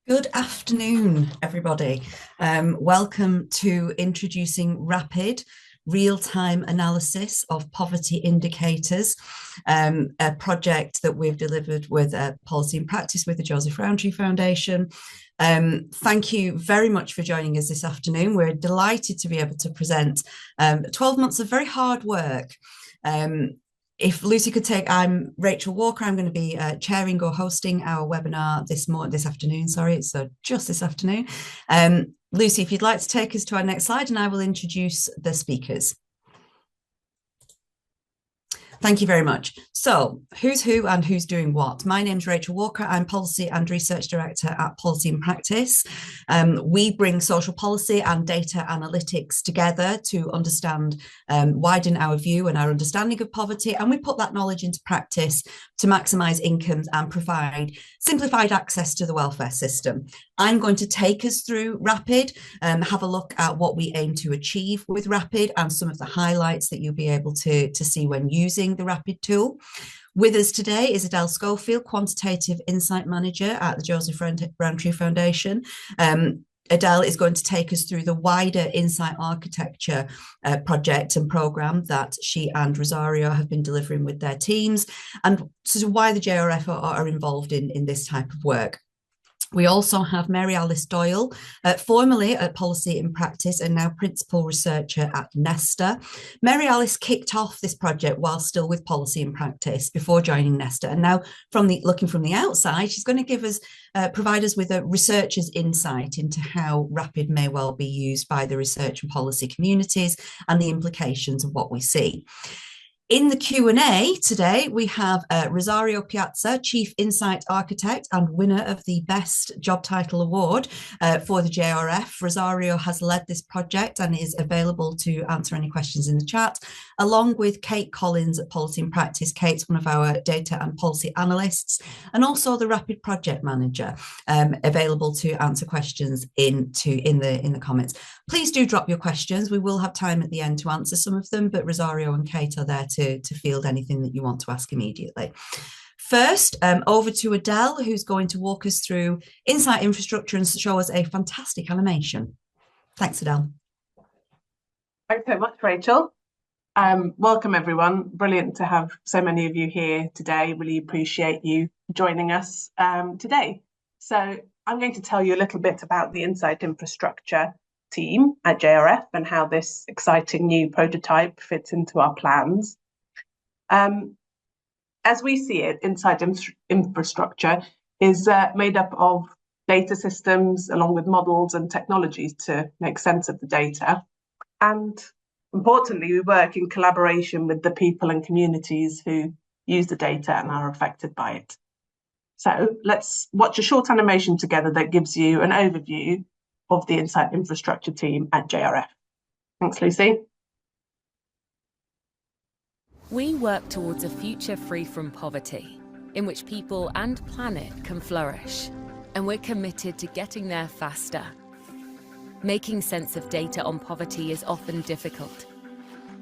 Good afternoon, everybody. Welcome to introducing rapid real-time analysis of poverty indicators, a project that we've delivered with Policy and Practice with the Joseph Rowntree Foundation. Thank you very much for joining us this afternoon. We're delighted to be able to present 12 months of very hard work. If Lucy could take, I'm Rachel Walker. I'm going to be chairing or hosting our webinar this afternoon. Sorry, so just this afternoon. Lucy, if you'd like to take us to our next slide, and I will introduce the speakers. Thank you very much. So who's who and who's doing what? My name's Rachel Walker. I'm Policy and Research Director at Policy and Practice. We bring social policy and data analytics together to understand, widen our view and our understanding of poverty, and we put that knowledge into practice to maximise incomes and provide simplified access to the welfare system. I'm going to take us through RAPID, have a look at what we aim to achieve with RAPID and some of the highlights that you'll be able to see when using the RAPID tool. With us today is Adele Schofield, Quantitative Insight Manager at the Joseph Rowntree Foundation. Adele is going to take us through the wider Insight Architecture project and programme that she and Rosario have been delivering with their teams, and sort of why the JRF are involved in this type of work. We also have Mary Alice Doyle, formerly at Policy in Practice and now Principal Researcher at Nesta. Mary Alice kicked off this project while still with Policy in Practice before joining Nesta. And now looking from the outside, she's going to give us, provide us with a researcher's insight into how RAPID may well be used by the research and policy communities and the implications of what we see. In the Q&A today, we have Rosario Piazza, Chief Insight Architect and winner of the Best Job Title Award for the JRF. Rosario has led this project and is available to answer any questions in the chat, along with Kate Collins at Policy and Practice. Kate's one of our data and policy analysts, and also the RAPID project manager, available to answer questions in the comments. Please do drop your questions. We will have time at the end to answer some of them, but Rosario and Kate are there to field anything that you want to ask immediately. First, over to Adele, who's going to walk us through Insight Infrastructure and show us a fantastic animation. Thanks, Adele. Thanks so much, Rachel. Welcome, everyone. Brilliant to have so many of you here today. Really appreciate you joining us today. So I'm going to tell you a little bit about the Insight Infrastructure team at JRF and how this exciting new prototype fits into our plans. As we see it, Insight Infrastructure is made up of data systems along with models and technologies to make sense of the data. And importantly, we work in collaboration with the people and communities who use the data and are affected by it. So let's watch a short animation together that gives you an overview of the Insight Infrastructure team at JRF. Thanks, Lucy. We work towards a future free from poverty, in which people and planet can flourish. And we're committed to getting there faster. Making sense of data on poverty is often difficult.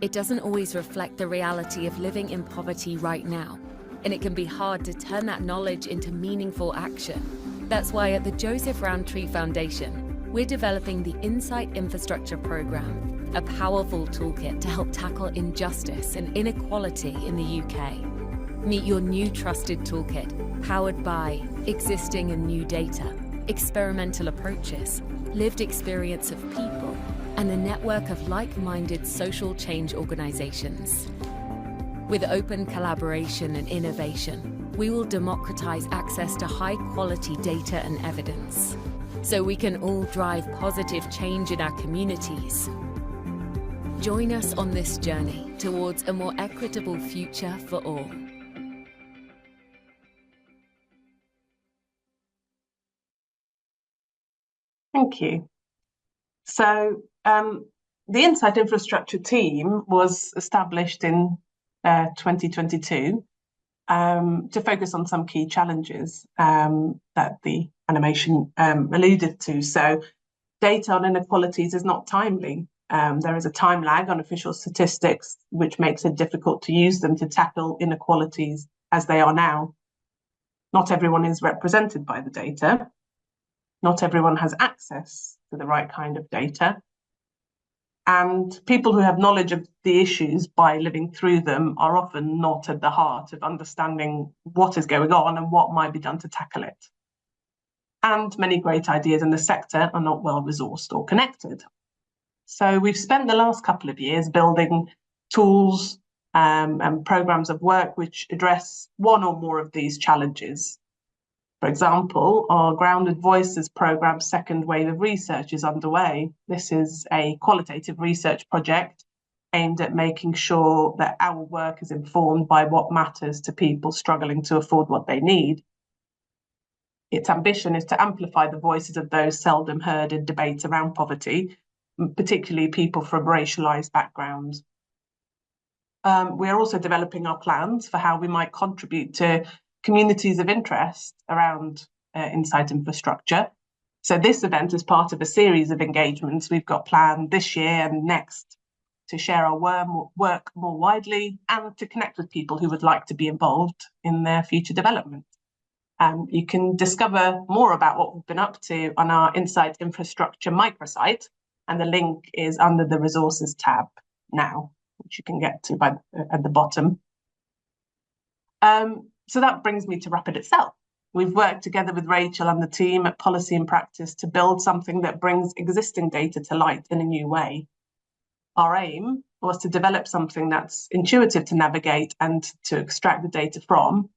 It doesn't always reflect the reality of living in poverty right now, and it can be hard to turn that knowledge into meaningful action. That's why at the Joseph Rowntree Foundation, we're developing the Insight Infrastructure Programme, a powerful toolkit to help tackle injustice and inequality in the UK. Meet your new trusted toolkit, powered by existing and new data, experimental approaches, lived experience of people, and a network of like-minded social change organisations. With open collaboration and innovation, we will democratise access to high-quality data and evidence, so we can all drive positive change in our communities. Join us on this journey towards a more equitable future for all. Thank you. So the Insight Infrastructure team was established in 2022 to focus on some key challenges that the animation alluded to. So data on inequalities is not timely. There is a time lag on official statistics, which makes it difficult to use them to tackle inequalities as they are now. Not everyone is represented by the data. not everyone has access to the right kind of data. And people who have knowledge of the issues by living through them are often not at the heart of understanding what is going on and what might be done to tackle it. And many great ideas in the sector are not well resourced or connected. So we've spent the last couple of years building tools and programs of work which address one or more of these challenges. For example, our Grounded Voices program's second wave of research is underway. This is a qualitative research project aimed at making sure that our work is informed by what matters to people struggling to afford what they need. Its ambition is to amplify the voices of those seldom heard in debates around poverty, particularly people from racialized backgrounds. We are also developing our plans for how we might contribute to communities of interest around insight infrastructure. So this event is part of a series of engagements we've got planned this year and next to share our work more widely and to connect with people who would like to be involved in their future development. You can discover more about what we've been up to on our Insight Infrastructure microsite, and the link is under the Resources tab now, which you can get to at the bottom. So that brings me to Rapid itself. We've worked together with Rachel and the team at Policy and Practice to build something that brings existing data to light in a new way. Our aim was to develop something that's intuitive to navigate and to extract the data from,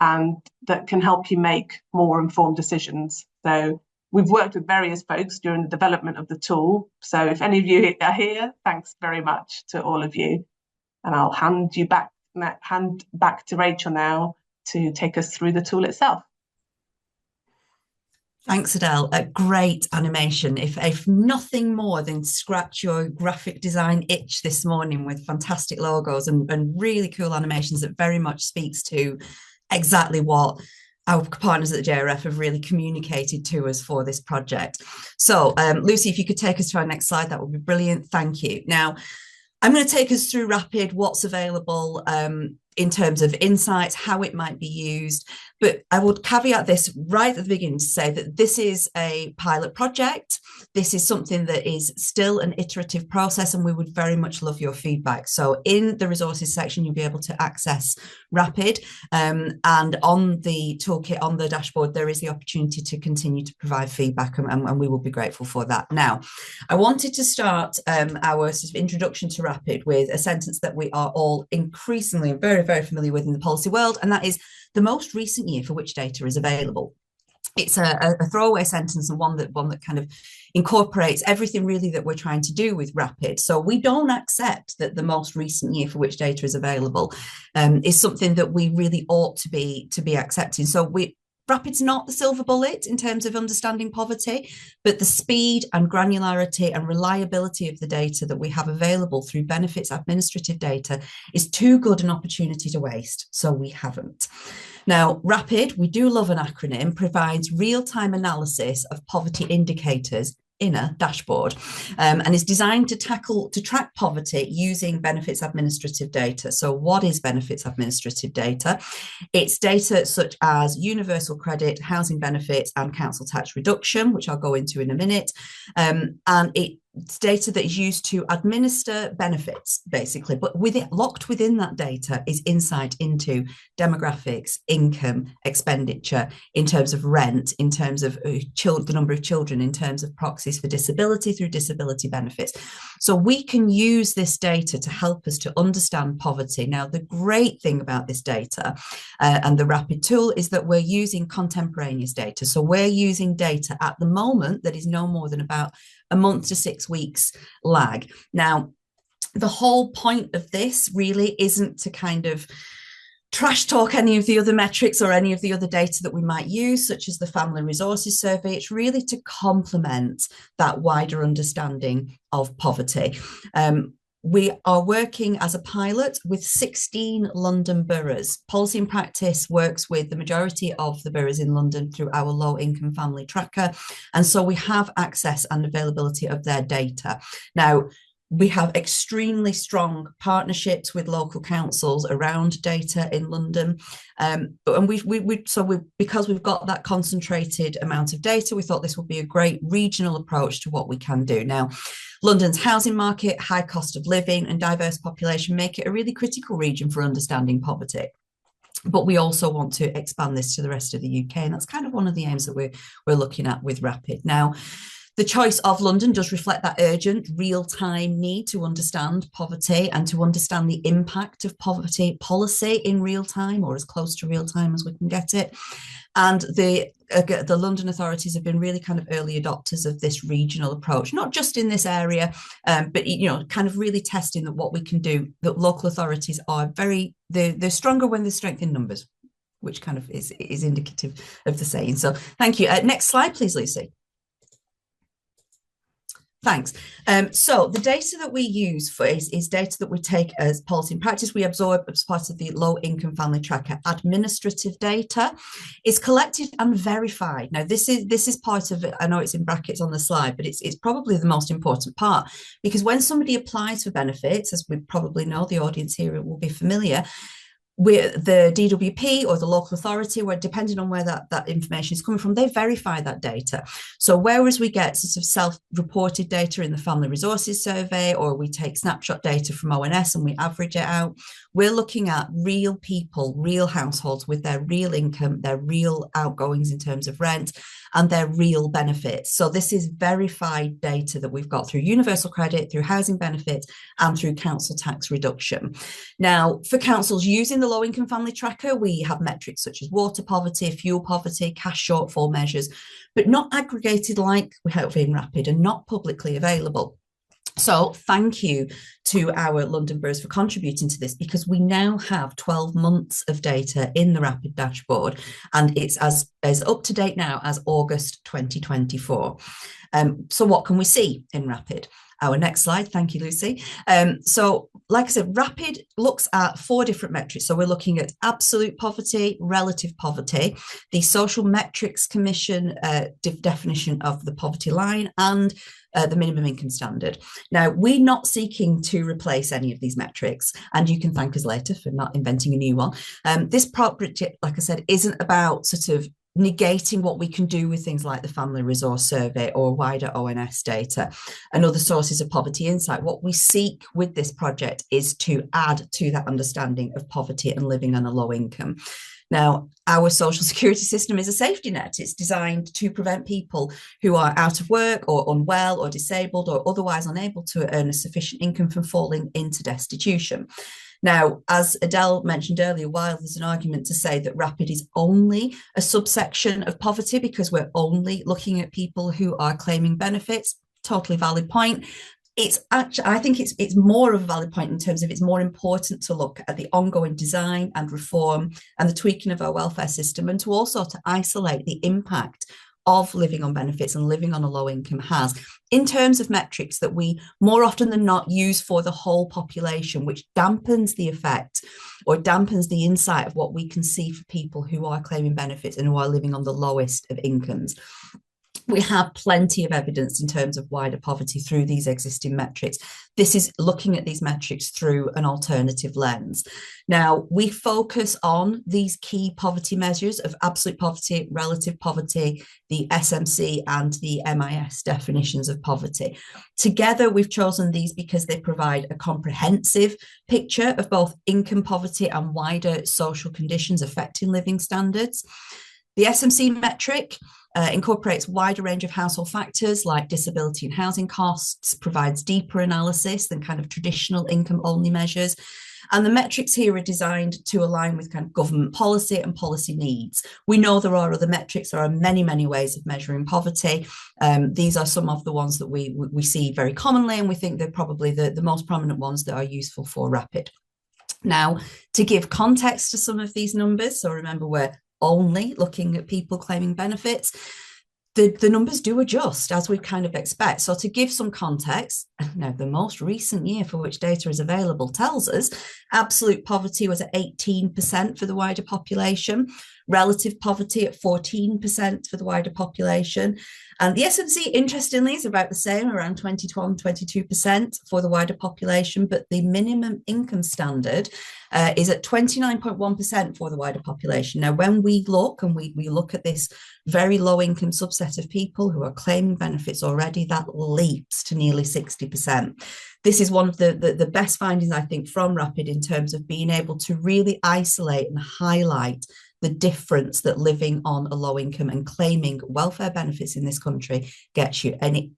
and that can help you make more informed decisions. So we've worked with various folks during the development of the tool. So if any of you are here, thanks very much to all of you. And I'll hand back to Rachel now to take us through the tool itself. Thanks, Adele. A great animation. If nothing more than scratch your graphic design itch this morning with fantastic logos and really cool animations that very much speaks to exactly what our partners at the JRF have really communicated to us for this project. So Lucy, if you could take us to our next slide, that would be brilliant. Thank you. Now, I'm going to take us through Rapid, what's available in terms of insights, how it might be used. But I would caveat this right at the beginning to say that this is a pilot project. This is something that is still an iterative process, and we would very much love your feedback. So in the resources section, you'll be able to access Rapid, and on the toolkit, on the dashboard, there is the opportunity to continue to provide feedback, and we will be grateful for that. Now, I wanted to start our sort of introduction to Rapid with a sentence that we are all increasingly very, very familiar with in the policy world, and that is the most recent year for which data is available. It's a throwaway sentence, and one that kind of incorporates everything really that we're trying to do with Rapid. So we don't accept that the most recent year for which data is available is something that we really ought to be accepting. So Rapid's not the silver bullet in terms of understanding poverty, but the speed and granularity and reliability of the data that we have available through benefits administrative data is too good an opportunity to waste, so we haven't. Now, Rapid, we do love an acronym, provides real-time analysis of poverty indicators in a dashboard, and is designed to track poverty using benefits administrative data. So what is benefits administrative data? It's data such as universal credit, housing benefits, and council tax reduction, which I'll go into in a minute. And it's data that is used to administer benefits, basically, but locked within that data is insight into demographics, income, expenditure, in terms of rent, in terms of the number of children, in terms of proxies for disability through disability benefits. So we can use this data to help us to understand poverty. Now, the great thing about this data and the Rapid tool is that we're using contemporaneous data. So we're using data at the moment that is no more than about a month to 6 weeks lag. Now, the whole point of this really isn't to kind of trash talk any of the other metrics or any of the other data that we might use, such as the Family Resources Survey. It's really to complement that wider understanding of poverty. We are working as a pilot with 16 London boroughs. Policy and Practice works with the majority of the boroughs in London through our low income family tracker. And so we have access and availability of their data. Now, We have extremely strong partnerships with local councils around data in London. And because we've got that concentrated amount of data, we thought this would be a great regional approach to what we can do. Now, London's housing market, high cost of living, and diverse population make it a really critical region for understanding poverty. But we also want to expand this to the rest of the UK. And that's kind of one of the aims that we're looking at with Rapid. Now, the choice of London does reflect that urgent, real-time need to understand poverty and to understand the impact of poverty policy in real time, or as close to real time as we can get it. And the London authorities have been really kind of early adopters of this regional approach, not just in this area, but kind of really testing that what we can do. That local authorities are they're stronger when there's strength in numbers, which kind of is indicative of the saying. So thank you. Next slide, please, Lucy. Thanks. So the data that we use is data that we take as policy and practice. We absorb as part of the low income family tracker. Administrative data is collected and verified. Now, this is part of it. I know it's in brackets on the slide, but it's probably the most important part, because when somebody applies for benefits, as we probably know, the audience here will be familiar, with the DWP or the local authority, where depending on where that information is coming from, they verify that data. So whereas we get sort of self-reported data in the Family Resources Survey, or we take snapshot data from ONS and we average it out, we're looking at real people, real households with their real income, their real outgoings in terms of rent, and their real benefits. So this is verified data that we've got through universal credit, through housing benefits, and through council tax reduction. Now, for councils using the low income family tracker, we have metrics such as water poverty, fuel poverty, cash shortfall measures, but not aggregated like we have in Rapid and not publicly available. So thank you to our London boroughs for contributing to this, because we now have 12 months of data in the Rapid dashboard, and it's as up to date now as August 2024. So what can we see in Rapid? Our next slide. Thank you, Lucy. So like I said, Rapid looks at 4 different metrics. So we're looking at absolute poverty, relative poverty, the Social Metrics Commission definition of the poverty line, and the minimum income standard. Now, we're not seeking to replace any of these metrics, and you can thank us later for not inventing a new one. This project, like I said, isn't about sort of negating what we can do with things like the Family Resource Survey or wider ONS data and other sources of poverty insight. What we seek with this project is to add to that understanding of poverty and living on a low income. Now, our social security system is a safety net. It's designed to prevent people who are out of work or unwell or disabled or otherwise unable to earn a sufficient income from falling into destitution. Now, as Adele mentioned earlier, while there's an argument to say that Rapid is only a subsection of poverty because we're only looking at people who are claiming benefits, totally valid point. It's actually, I think it's more of a valid point in terms of it's more important to look at the ongoing design and reform and the tweaking of our welfare system, and to also to isolate the impact of living on benefits and living on a low income has in terms of metrics that we more often than not use for the whole population, which dampens the effect or dampens the insight of what we can see for people who are claiming benefits and who are living on the lowest of incomes. We have plenty of evidence in terms of wider poverty through these existing metrics. This is looking at these metrics through an alternative lens. Now, we focus on these key poverty measures of absolute poverty, relative poverty, the SMC and the MIS definitions of poverty. Together, we've chosen these because they provide a comprehensive picture of both income poverty and wider social conditions affecting living standards. The SMC metric incorporates a wider range of household factors like disability and housing costs, provides deeper analysis than kind of traditional income-only measures. And the metrics here are designed to align with kind of government policy and policy needs. We know there are other metrics. There are many, many ways of measuring poverty. These are some of the ones that we see very commonly, and we think they're probably the most prominent ones that are useful for Rapid. Now, to give context to some of these numbers, so remember we're only looking at people claiming benefits, the numbers do adjust as we kind of expect. So to give some context, now the most recent year for which data is available tells us absolute poverty was at 18% for the wider population. relative poverty at 14% for the wider population. And the SMC, interestingly, is about the same, around 22% for the wider population, but the minimum income standard is at 29.1% for the wider population. Now, when we look and we look at this very low income subset of people who are claiming benefits already, that leaps to nearly 60%. This is one of the best findings, I think, from RAPID in terms of being able to really isolate and highlight the difference that living on a low income and claiming welfare benefits in this country gets you. And it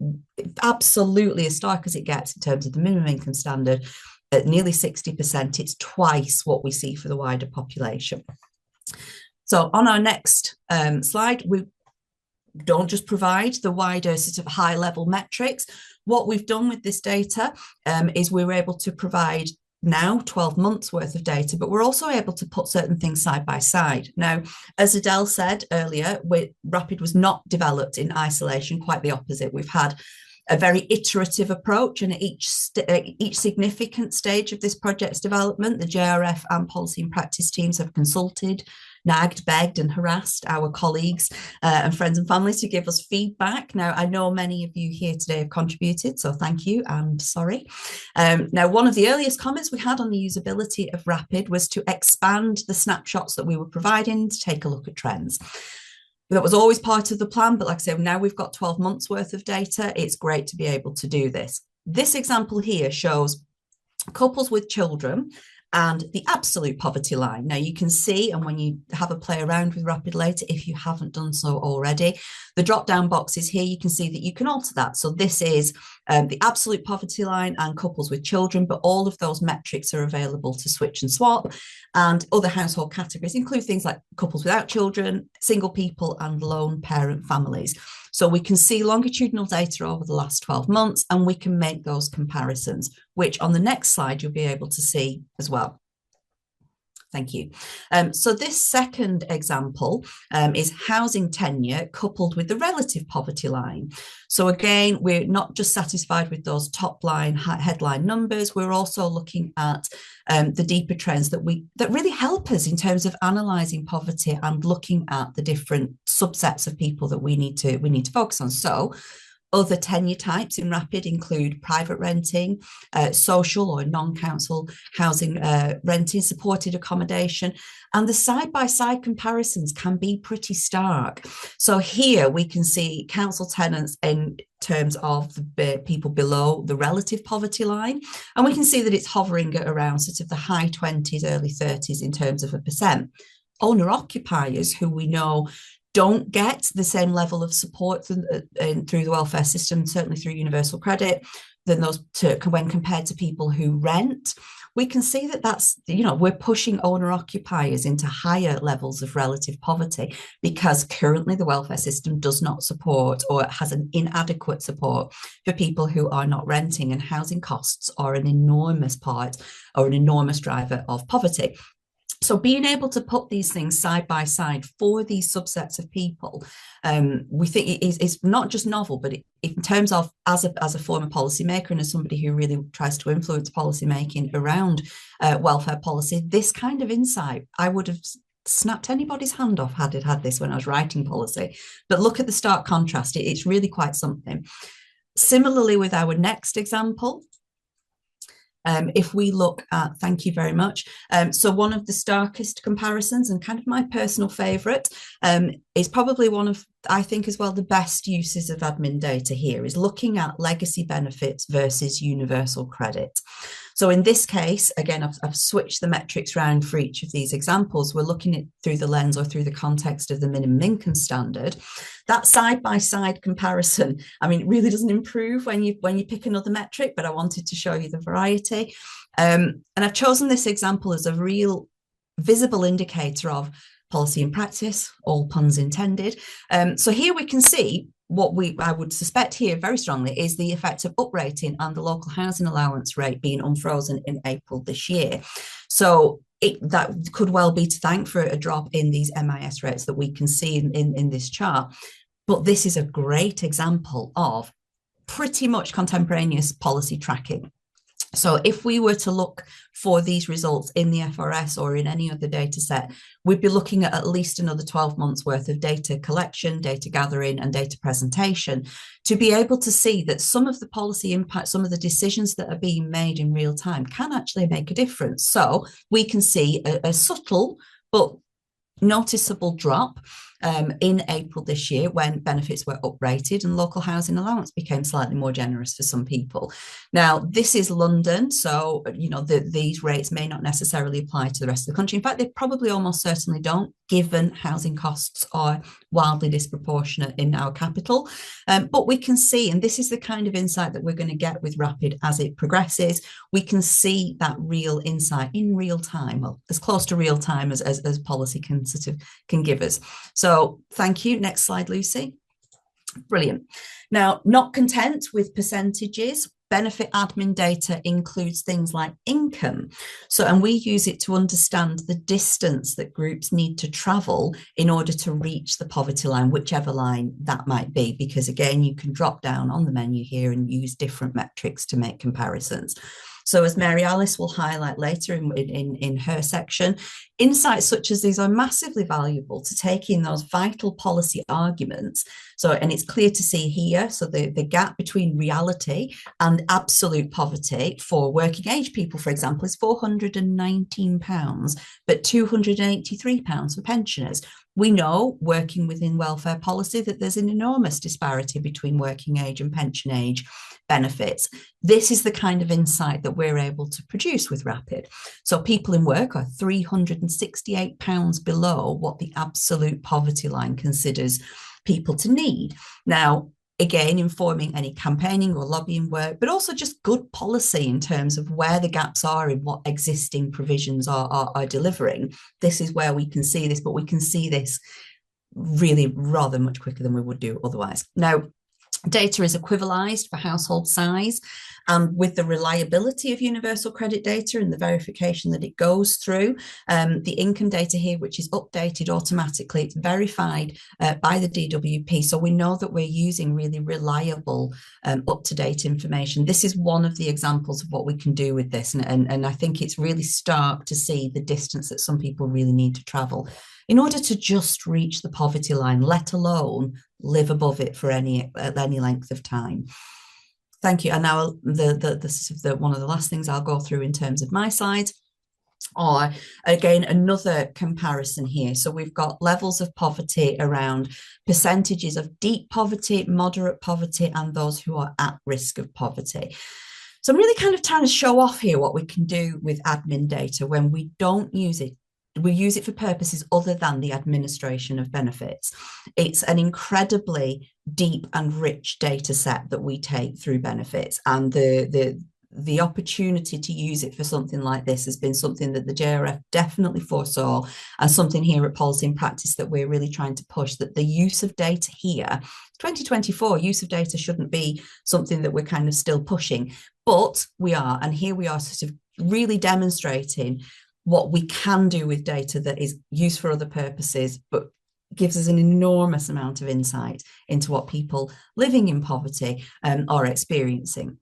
absolutely as stark as it gets in terms of the minimum income standard, at nearly 60%, it's twice what we see for the wider population. So on our next slide, we don't just provide the wider sort of high level metrics. What we've done with this data is we were able to provide now 12 months worth of data, but we're also able to put certain things side by side. Now, as Adele said earlier, RAPID was not developed in isolation, quite the opposite. We've had a very iterative approach, and at each significant stage of this project's development, the JRF and policy and practice teams have consulted, nagged, begged and harassed our colleagues and friends and families to give us feedback. Now, I know many of you here today have contributed, so thank you and sorry. Now, one of the earliest comments we had on the usability of RAPID was to expand the snapshots that we were providing to take a look at trends. That was always part of the plan, but like I said, now we've got 12 months worth of data. It's great to be able to do this. This example here shows couples with children and the absolute poverty line. Now you can see, and when you have a play around with RAPID later, if you haven't done so already, the drop-down boxes here, you can see that you can alter that. So this is the absolute poverty line and couples with children, but all of those metrics are available to switch and swap. And other household categories include things like couples without children, single people and lone parent families. So we can see longitudinal data over the last 12 months, and we can make those comparisons, which on the next slide, you'll be able to see as well. Thank you. So this second example is housing tenure coupled with the relative poverty line. So again, we're not just satisfied with those top line headline numbers, we're also looking at the deeper trends that really help us in terms of analysing poverty and looking at the different subsets of people that we need to focus on. So other tenure types in RAPID include private renting, social or non-council housing renting, supported accommodation, and the side-by-side comparisons can be pretty stark. So here we can see council tenants in terms of the people below the relative poverty line, and we can see that it's hovering at around sort of the high 20s, early 30s in terms of a percent. Owner-occupiers, who we know don't get the same level of support through the welfare system, certainly through universal credit, than those when compared to people who rent. We can see that that's, we're pushing owner occupiers into higher levels of relative poverty because currently the welfare system does not support or has an inadequate support for people who are not renting, and housing costs are an enormous part or an enormous driver of poverty. So being able to put these things side by side for these subsets of people, we think it's not just novel, but in terms of as a former policymaker and as somebody who really tries to influence policymaking around welfare policy, this kind of insight, I would have snapped anybody's hand off had it had this when I was writing policy. But look at the stark contrast. It's really quite something. Similarly with our next example, if we look at, thank you very much. So one of the starkest comparisons and kind of my personal favourite is probably one of, I think as well, the best uses of admin data here is looking at legacy benefits versus universal credit. So in this case, again, I've switched the metrics around for each of these examples. We're looking at through the lens or through the context of the minimum income standard. That side-by-side comparison, I mean, it really doesn't improve when you pick another metric, but I wanted to show you the variety. And I've chosen this example as a real visible indicator of policy and practice, all puns intended. So here we can see what I would suspect here very strongly is the effect of uprating and the local housing allowance rate being unfrozen in April this year. So that could well be to thank for a drop in these MIS rates that we can see in this chart. But this is a great example of pretty much contemporaneous policy tracking. So if we were to look for these results in the FRS or in any other data set, we'd be looking at least another 12 months worth of data collection, data gathering, and data presentation to be able to see that some of the policy impact, some of the decisions that are being made in real time can actually make a difference. So we can see a subtle but noticeable drop in April this year when benefits were uprated and local housing allowance became slightly more generous for some people. Now, this is London, so these rates may not necessarily apply to the rest of the country. In fact, they probably almost certainly don't, given housing costs are wildly disproportionate in our capital. But we can see, and this is the kind of insight that we're going to get with Rapid as it progresses, we can see that real insight in real time, well, as close to real time as policy can give us. So thank you. Next slide, Lucy. Brilliant. Now, not content with percentages, benefit admin data includes things like income. So, and we use it to understand the distance that groups need to travel in order to reach the poverty line, whichever line that might be, because again, you can drop down on the menu here and use different metrics to make comparisons. So as Mary Alice will highlight later in her section, insights such as these are massively valuable to take in those vital policy arguments. So, and it's clear to see here, so the gap between reality and absolute poverty for working age people, for example, is £419, but £283 for pensioners. We know, working within welfare policy, that there's an enormous disparity between working age and pension age benefits. This is the kind of insight that we're able to produce with Rapid. So people in work are £368 below what the absolute poverty line considers people to need. Now, again, informing any campaigning or lobbying work, but also just good policy in terms of where the gaps are in what existing provisions are delivering. This is where we can see this, but we can see this really rather much quicker than we would do otherwise. Now, data is equivalized for household size, and with the reliability of universal credit data and the verification that it goes through, the income data here, which is updated automatically, it's verified by the DWP. So we know that we're using really reliable, up-to-date information. This is one of the examples of what we can do with this. And I think it's really stark to see the distance that some people really need to travel in order to just reach the poverty line, let alone live above it for any length of time. Thank you. And now one of the last things I'll go through in terms of my slides are, again, another comparison here. So we've got levels of poverty around percentages of deep poverty, moderate poverty, and those who are at risk of poverty. So I'm really kind of trying to show off here what we can do with admin data when we don't use it. We use it for purposes other than the administration of benefits. It's an incredibly deep and rich data set that we take through benefits, and the opportunity to use it for something like this has been something that the JRF definitely foresaw, and something here at Policy in Practice that we're really trying to push, that the use of data here, 2024, use of data shouldn't be something that we're kind of still pushing, but we are, and here we are sort of really demonstrating what we can do with data that is used for other purposes, but gives us an enormous amount of insight into what people living in poverty are experiencing.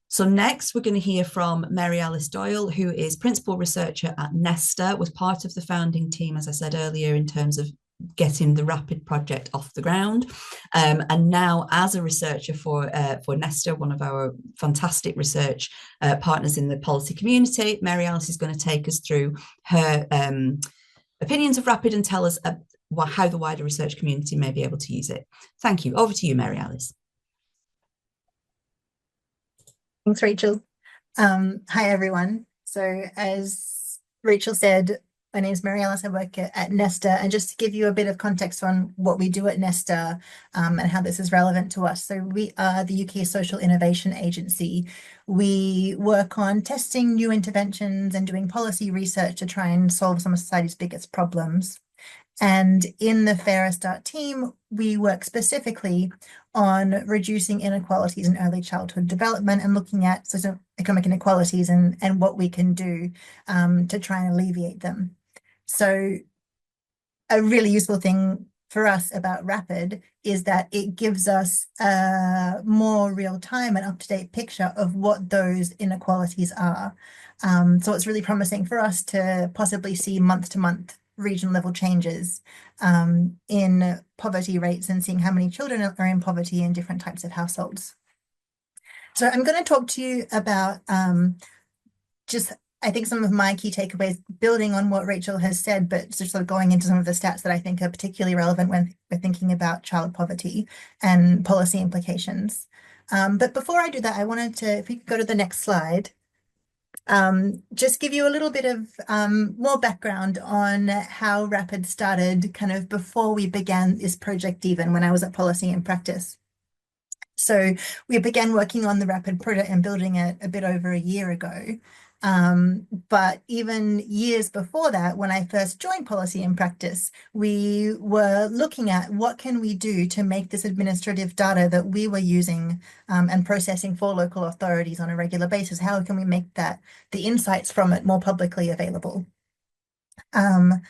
So next, we're going to hear from Mary Alice Doyle, who is principal researcher at Nesta, was part of the founding team, as I said earlier, in terms of getting the Rapid project off the ground. And now as a researcher for Nesta, one of our fantastic research partners in the policy community, Mary Alice is going to take us through her opinions of Rapid and tell us how the wider research community may be able to use it. Thank you. Over to you, Mary Alice. Thanks, Rachel. Hi, everyone. So as Rachel said, my name is Mary Alice. I work at Nesta, and just to give you a bit of context on what we do at Nesta and how this is relevant to us. So we are the UK Social Innovation Agency. We work on testing new interventions and doing policy research to try and solve some of society's biggest problems. And in the Fairer Start team, we work specifically on reducing inequalities in early childhood development and looking at socioeconomic inequalities and what we can do to try and alleviate them. So a really useful thing for us about RAPID is that it gives us a more real-time and up-to-date picture of what those inequalities are. So it's really promising for us to possibly see month-to-month region level changes in poverty rates and seeing how many children are in poverty in different types of households. So I'm going to talk to you about just, I think, some of my key takeaways, building on what Rachel has said, but just sort of going into some of the stats that I think are particularly relevant when we're thinking about child poverty and policy implications. But before I do that, I wanted to, if we could go to the next slide, just give you a little bit of more background on how RAPID started kind of before we began this project, even when I was at Policy in Practice. So we began working on the RAPID project and building it a bit over a year ago. But even years before that, when I first joined Policy in Practice, we were looking at what can we do to make this administrative data that we were using and processing for local authorities on a regular basis, how can we make that, the insights from it, more publicly available? And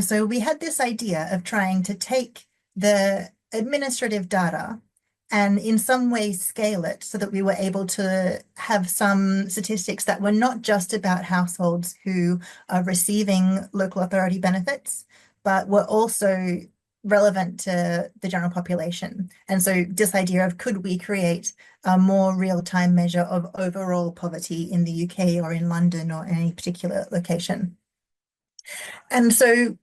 so we had this idea of trying to take the administrative data and in some way scale it so that we were able to have some statistics that were not just about households who are receiving local authority benefits, but were also relevant to the general population. And so this idea of, could we create a more real-time measure of overall poverty in the UK or in London or any particular location? And so,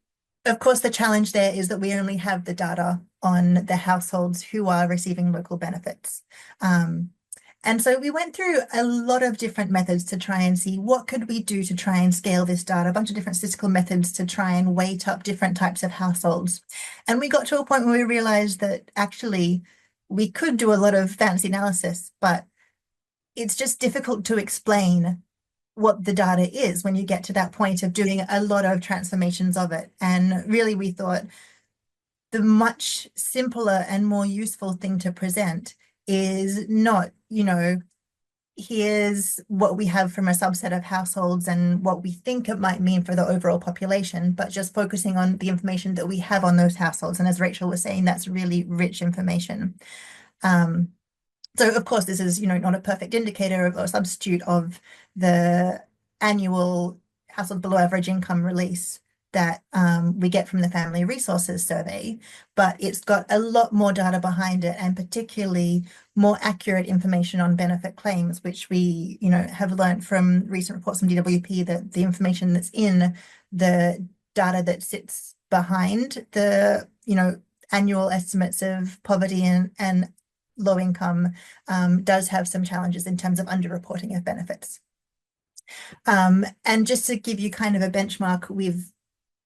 of course, the challenge there is that we only have the data on the households who are receiving local benefits. And so we went through a lot of different methods to try and see what could we do to try and scale this data, a bunch of different statistical methods to try and weight up different types of households. And we got to a point where we realized that actually we could do a lot of fancy analysis, but it's just difficult to explain what the data is when you get to that point of doing a lot of transformations of it. And really, we thought the much simpler and more useful thing to present is not, here's what we have from a subset of households and what we think it might mean for the overall population, but just focusing on the information that we have on those households. And as Rachel was saying, that's really rich information. So of course, this is, not a perfect indicator or substitute of the annual household below average income release that we get from the Family Resources Survey, but it's got a lot more data behind it, and particularly more accurate information on benefit claims, which we, have learned from recent reports from DWP that the information that's in the data that sits behind the, annual estimates of poverty and low income does have some challenges in terms of underreporting of benefits. And just to give you kind of a benchmark,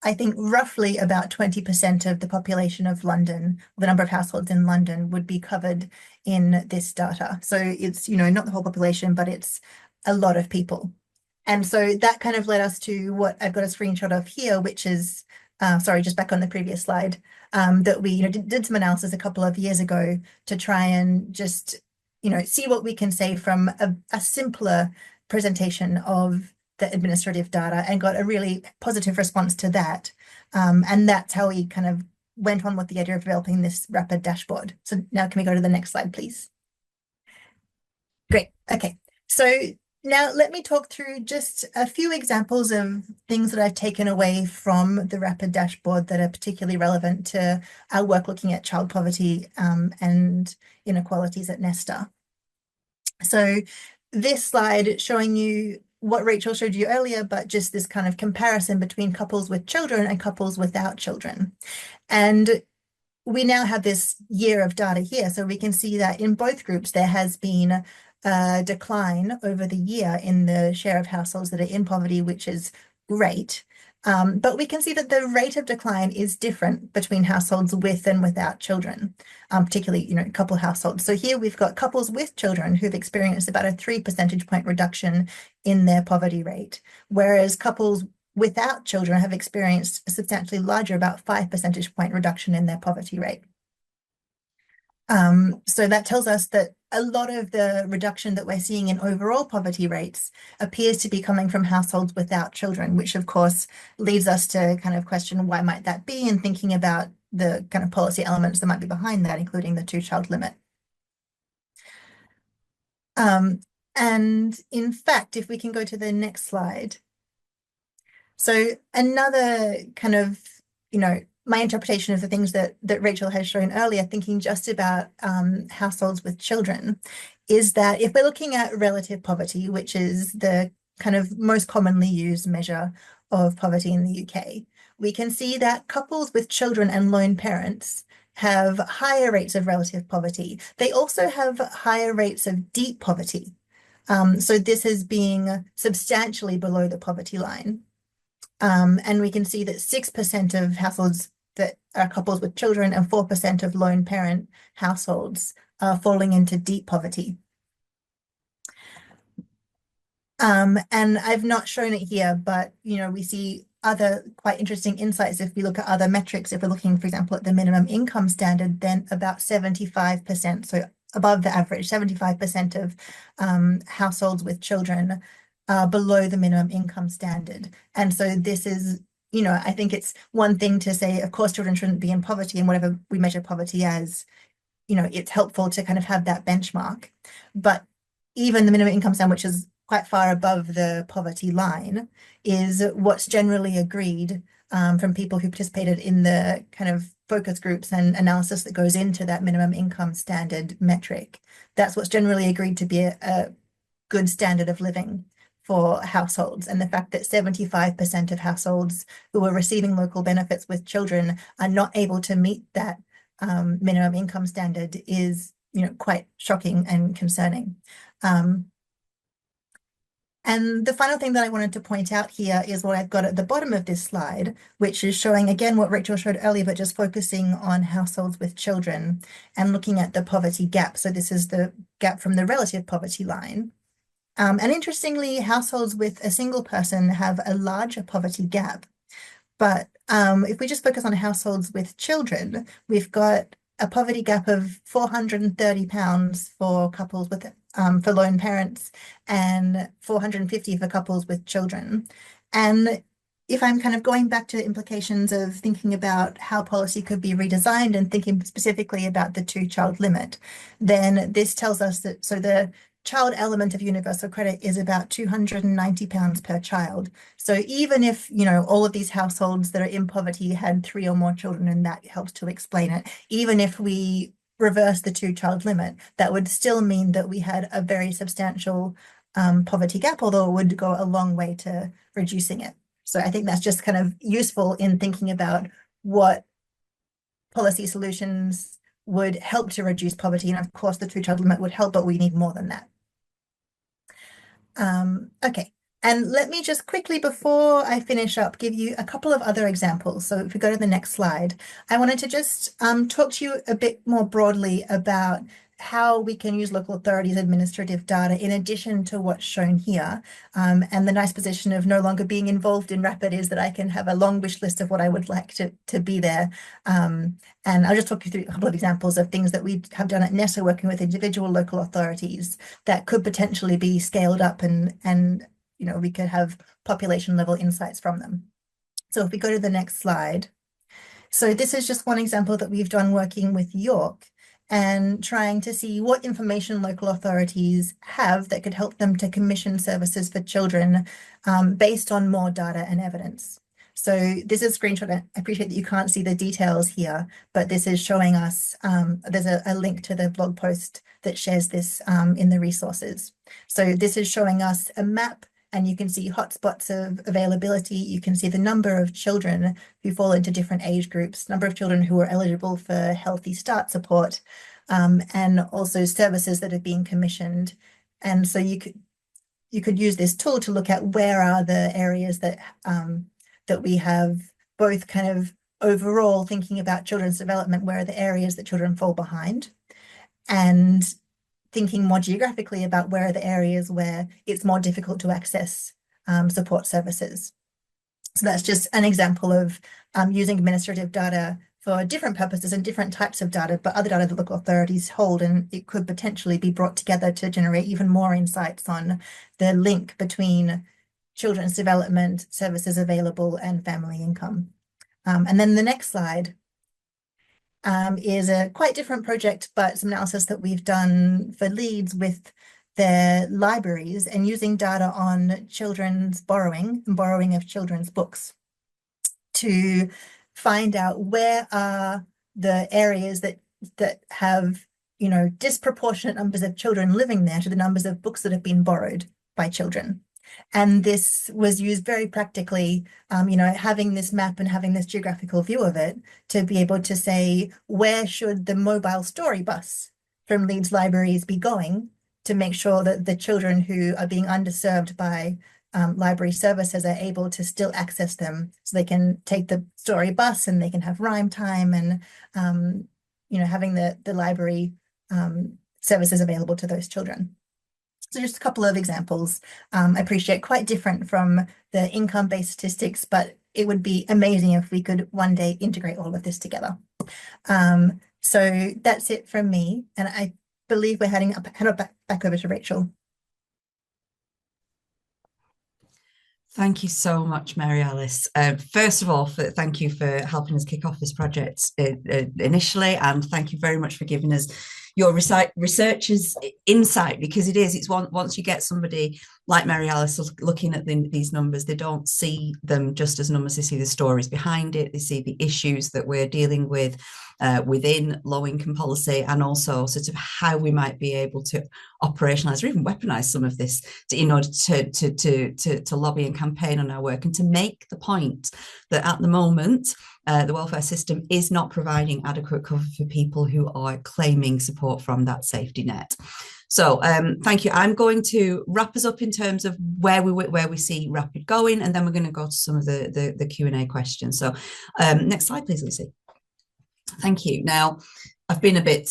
I think roughly about 20% of the population of London, the number of households in London, would be covered in this data. So it's, not the whole population, but it's a lot of people. And so that kind of led us to what I've got a screenshot of here, which is, sorry, just back on the previous slide, that we did some analysis a couple of years ago to try and just, see what we can say from a simpler presentation of the administrative data, and got a really positive response to that. And that's how we kind of went on with the idea of developing this RAPID dashboard. So now can we go to the next slide, please? Great. Okay. So now let me talk through just a few examples of things that I've taken away from the RAPID dashboard that are particularly relevant to our work looking at child poverty and inequalities at Nesta. So this slide showing you what Rachel showed you earlier, but just this kind of comparison between couples with children and couples without children. And we now have this year of data here, so we can see that in both groups there has been a decline over the year in the share of households that are in poverty, which is great. But we can see that the rate of decline is different between households with and without children, particularly, couple households. So here we've got couples with children who've experienced about a 3 percentage point reduction in their poverty rate, whereas couples without children have experienced a substantially larger, about 5 percentage point reduction in their poverty rate. So that tells us that a lot of the reduction that we're seeing in overall poverty rates appears to be coming from households without children, which of course leads us to kind of question why might that be, and thinking about the kind of policy elements that might be behind that, including the two-child limit. And in fact, if we can go to the next slide. So another kind of, my interpretation of the things that Rachel has shown earlier, thinking just about households with children, is that if we're looking at relative poverty, which is the kind of most commonly used measure of poverty in the UK, we can see that couples with children and lone parents have higher rates of relative poverty. They also have higher rates of deep poverty. So this is being substantially below the poverty line. And we can see that 6% of households that are couples with children and 4% of lone parent households are falling into deep poverty. And I've not shown it here, but we see other quite interesting insights if we look at other metrics. If we're looking, for example, at the minimum income standard, then about 75%, so above the average, 75% of households with children are below the minimum income standard. And so this is, I think it's one thing to say, of course, children shouldn't be in poverty, and whatever we measure poverty as, it's helpful to kind of have that benchmark. But even the minimum income standard, which is quite far above the poverty line, is what's generally agreed from people who participated in the kind of focus groups and analysis that goes into that minimum income standard metric. That's what's generally agreed to be a good standard of living for households. And the fact that 75% of households who are receiving local benefits with children are not able to meet that minimum income standard is, quite shocking and concerning. And the final thing that I wanted to point out here is what I've got at the bottom of this slide, which is showing again what Rachel showed earlier, but just focusing on households with children and looking at the poverty gap. So this is the gap from the relative poverty line. And interestingly, households with a single person have a larger poverty gap. But if we just focus on households with children, we've got a poverty gap of £430 for couples with for lone parents and 450 for couples with children. And if I'm kind of going back to the implications of thinking about how policy could be redesigned and thinking specifically about the two-child limit, then this tells us that, so the child element of universal credit is about £290 per child. So even if, all of these households that are in poverty had 3 or more children, and that helps to explain it, even if we reverse the two-child limit, that would still mean that we had a very substantial poverty gap, although it would go a long way to reducing it. So I think that's just kind of useful in thinking about what policy solutions would help to reduce poverty. And of course, the two-child limit would help, but we need more than that. Okay, and let me just quickly, before I finish up, give you a couple of other examples. So if we go to the next slide, I wanted to just talk to you a bit more broadly about how we can use local authorities' administrative data in addition to what's shown here. And the nice position of no longer being involved in RAPID is that I can have a long wish list of what I would like to be there. And I'll just talk you through a couple of examples of things that we have done at NESA, working with individual local authorities that could potentially be scaled up and we could have population level insights from them. So if we go to the next slide. So this is just one example that we've done working with York and trying to see what information local authorities have that could help them to commission services for children based on more data and evidence. So this is a screenshot. I appreciate that you can't see the details here, but this is showing us, there's a link to the blog post that shares this in the resources. So this is showing us a map, and you can see hotspots of availability. You can see the number of children who fall into different age groups, number of children who are eligible for Healthy Start support, and also services that are being commissioned. And so you could use this tool to look at where are the areas that that we have both kind of overall thinking about children's development, where are the areas that children fall behind, and thinking more geographically about where are the areas where it's more difficult to access support services. So that's just an example of using administrative data for different purposes and different types of data, but other data that local authorities hold, and it could potentially be brought together to generate even more insights on the link between children's development, services available, and family income. And then the next slide is a quite different project, but some analysis that we've done for Leeds with their libraries and using data on children's borrowing and borrowing of children's books to find out where are the areas that have, you know, disproportionate numbers of children living there to the numbers of books that have been borrowed by children. And this was used very practically, you know, having this map and having this geographical view of it to be able to say, where should the mobile story bus from Leeds libraries be going to make sure that the children who are being underserved by library services are able to still access them, so they can take the story bus and they can have rhyme time and, you know, having the library services available to those children. So just a couple of examples. I appreciate quite different from the income-based statistics, but it would be amazing if we could one day integrate all of this together. So that's it from me. And I believe we're heading back over to Rachel. Thank you so much, Mary Alice. First of all, thank you for helping us kick off this project initially, and thank you very much for giving us your researcher's insight, because it's once you get somebody like Mary Alice looking at these numbers, they don't see them just as numbers, they see the stories behind it, they see the issues that we're dealing with within low-income policy, and also sort of how we might be able to operationalize or even weaponize some of this in order to lobby and campaign on our work, and to make the point that at the moment the welfare system is not providing adequate cover for people who are claiming support from that safety net. So thank you. I'm going to wrap us up in terms of where we see Rapid going, and then we're going to go to some of the Q&A questions. So next slide, please, Lucy. Thank you. Now, I've been a bit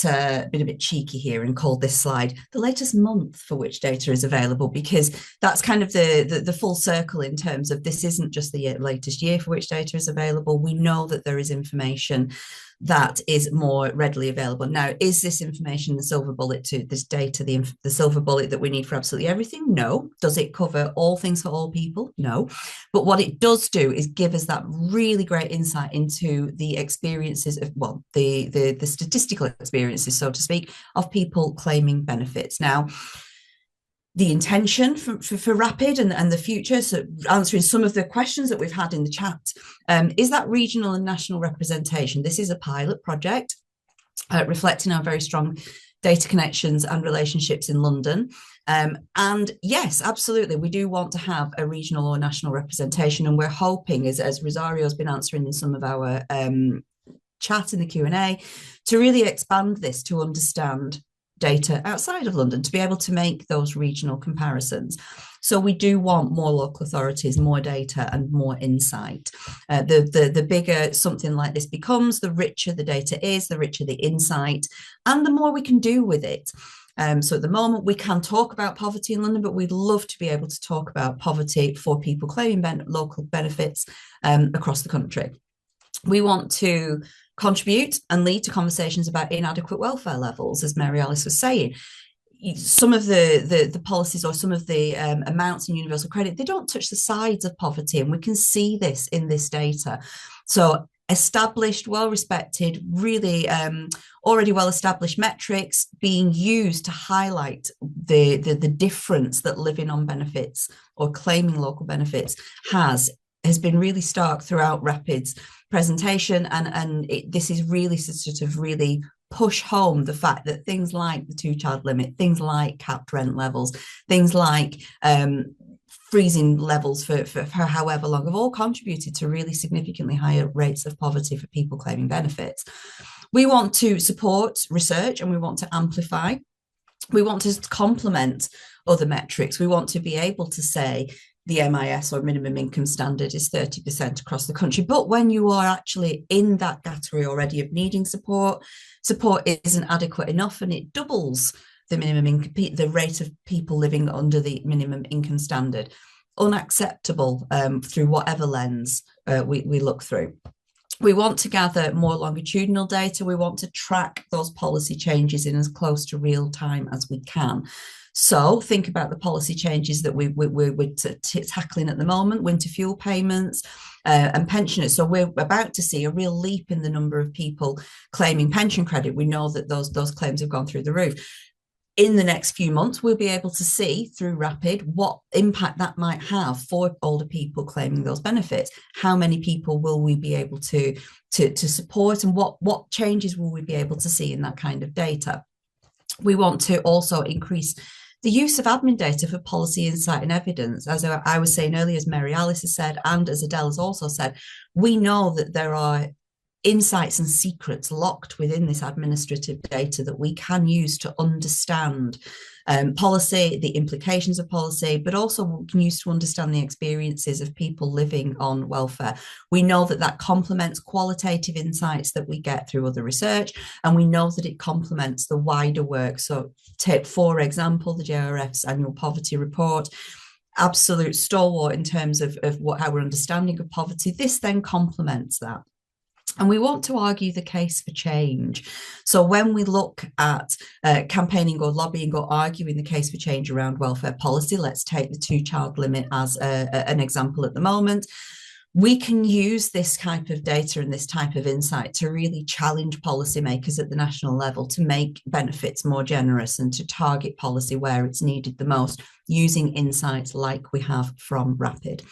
cheeky here and called this slide the latest month for which data is available, because that's kind of the full circle in terms of this isn't just the latest year for which data is available. We know that there is information that is more readily available. Now, is this information the silver bullet to this data, the silver bullet that we need for absolutely everything? No. Does it cover all things for all people? No. But what it does do is give us that really great insight into the experiences of, well, the statistical experiences, so to speak, of people claiming benefits. Now, the intention for Rapid and the future, so answering some of the questions that we've had in the chat, is that regional and national representation. This is a pilot project reflecting our very strong data connections and relationships in London. And yes, absolutely, we do want to have a regional or national representation, and we're hoping, as Rosario's been answering in some of our chat in the Q&A, to really expand this to understand data outside of London, to be able to make those regional comparisons. So we do want more local authorities, more data and more insight. The bigger something like this becomes, the richer the data is, the richer the insight, and the more we can do with it. So at the moment, we can talk about poverty in London, but we'd love to be able to talk about poverty for people claiming local benefits across the country. We want to contribute and lead to conversations about inadequate welfare levels, as Mary Alice was saying. Some of the policies or some of the amounts in universal credit, they don't touch the sides of poverty, and we can see this in this data. So established, well-respected, really already well-established metrics being used to highlight the difference that living on benefits or claiming local benefits has been really stark throughout Rapid's presentation, and this is really sort of really push home the fact that things like the 2-child limit, things like capped rent levels, things like freezing levels for however long have all contributed to really significantly higher rates of poverty for people claiming benefits. We want to support research, and we want to amplify. We want to complement other metrics. We want to be able to say the MIS or minimum income standard is 30% across the country. But when you are actually in that category already of needing support, support isn't adequate enough, and it doubles the minimum income, the rate of people living under the minimum income standard. Unacceptable through whatever lens we look through. We want to gather more longitudinal data. We want to track those policy changes in as close to real time as we can. So think about the policy changes that we're tackling at the moment: winter fuel payments and pensioners. So we're about to see a real leap in the number of people claiming pension credit. We know that those claims have gone through the roof. In the next few months, we'll be able to see through Rapid what impact that might have for older people claiming those benefits. How many people will we be able to support, and what changes will we be able to see in that kind of data? We want to also increase the use of admin data for policy insight and evidence. As I was saying earlier, as Mary Alice has said, and as Adele has also said, we know that there are insights and secrets locked within this administrative data that we can use to understand policy, the implications of policy, but also we can use to understand the experiences of people living on welfare. We know that that complements qualitative insights that we get through other research, and we know that it complements the wider work. So take, for example, the JRF's annual poverty report, absolute stalwart in terms of our understanding of poverty. This then complements that. And we want to argue the case for change. So when we look at campaigning or lobbying or arguing the case for change around welfare policy, let's take the 2-child limit as an example at the moment. We can use this type of data and this type of insight to really challenge policymakers at the national level to make benefits more generous and to target policy where it's needed the most, using insights like we have from Rapid.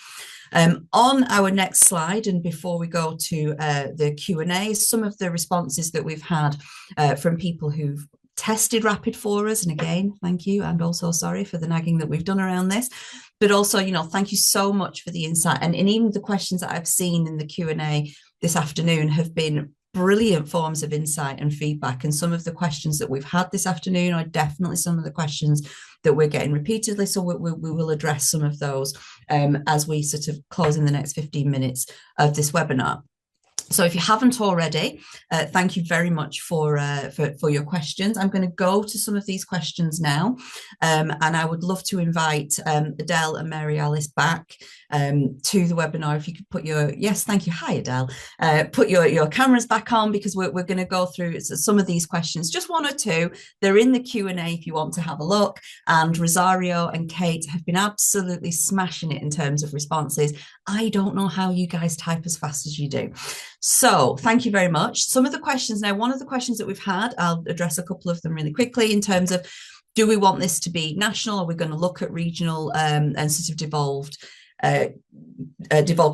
On our next slide, and before we go to the Q&A, some of the responses that we've had from people who've tested Rapid for us. And again, thank you, and also sorry for the nagging that we've done around this. But also, thank you so much for the insight. And even the questions that I've seen in the Q&A this afternoon have been brilliant forms of insight and feedback. And some of the questions that we've had this afternoon are definitely some of the questions that we're getting repeatedly. So we will address some of those as we sort of close in the next 15 minutes of this webinar. So if you haven't already, thank you very much for your questions. I'm going to go to some of these questions now, and I would love to invite Adele and Mary Alice back to the webinar. If you could put your, yes, thank you. Hi, Adele. Put your cameras back on, because we're going to go through some of these questions, just one or two. They're in the Q&A if you want to have a look. And Rosario and Kate have been absolutely smashing it in terms of responses. I don't know how you guys type as fast as you do. So thank you very much. Some of the questions now, one of the questions that we've had, I'll address a couple of them really quickly in terms of, do we want this to be national? Are we going to look at regional and sort of devolved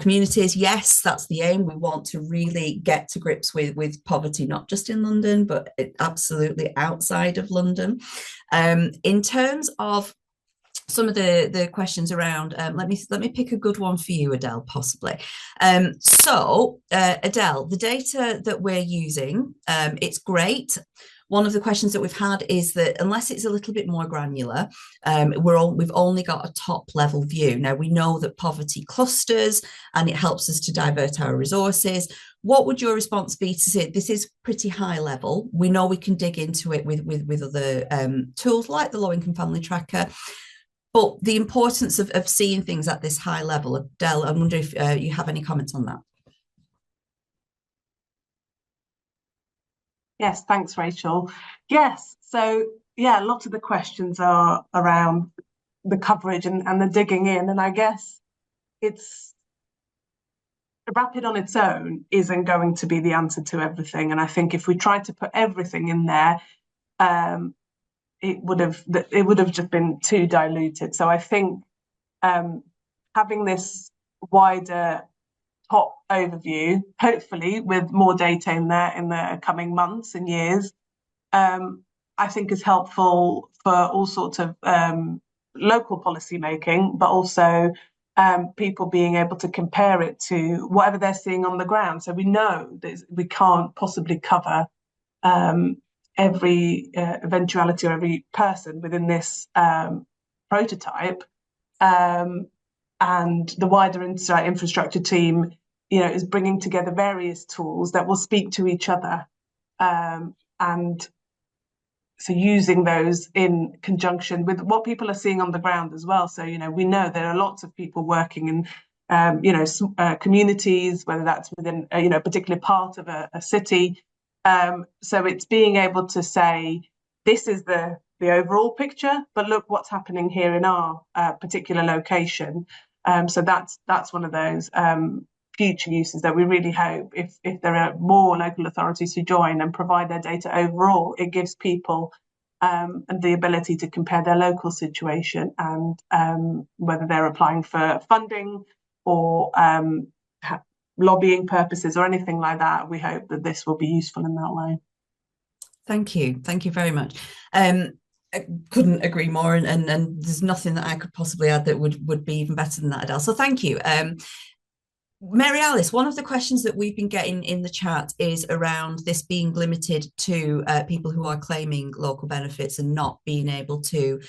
communities? Yes, that's the aim. We want to really get to grips with poverty, not just in London, but absolutely outside of London. In terms of some of the questions around, let me pick a good one for you, Adele, possibly. So Adele, the data that we're using, it's great. One of the questions that we've had is that unless it's a little bit more granular, we've only got a top level view. Now, we know that poverty clusters and it helps us to divert our resources. What would your response be to say this is pretty high level? We know we can dig into it with other tools like the Low Income Family Tracker. But the importance of seeing things at this high level, Adele, I wonder if you have any comments on that. Yes, thanks, Rachel. Yes, so yeah, a lot of the questions are around the coverage and the digging in. And I guess it's Rapid on its own isn't going to be the answer to everything. And I think if we tried to put everything in there, it would have just been too diluted. So I think having this wider top overview, hopefully with more data in there in the coming months and years, I think is helpful for all sorts of local policy making, but also people being able to compare it to whatever they're seeing on the ground. So we know that we can't possibly cover every eventuality or every person within this prototype, and the wider insight infrastructure team, is bringing together various tools that will speak to each other, and so using those in conjunction with what people are seeing on the ground as well. So we know there are lots of people working communities, whether that's within a particular part of a city. So it's being able to say, this is the overall picture, but look what's happening here in our particular location. So that's one of those future uses that we really hope, if there are more local authorities who join and provide their data overall, it gives people the ability to compare their local situation and whether they're applying for funding or lobbying purposes or anything like that. We hope that this will be useful in that way. Thank you very much. I couldn't agree more, and there's nothing that I could possibly add that would be even better than that, Adele. So thank you. Mary Alice, one of the questions that we've been getting in the chat is around this being limited to people who are claiming local benefits and not being able to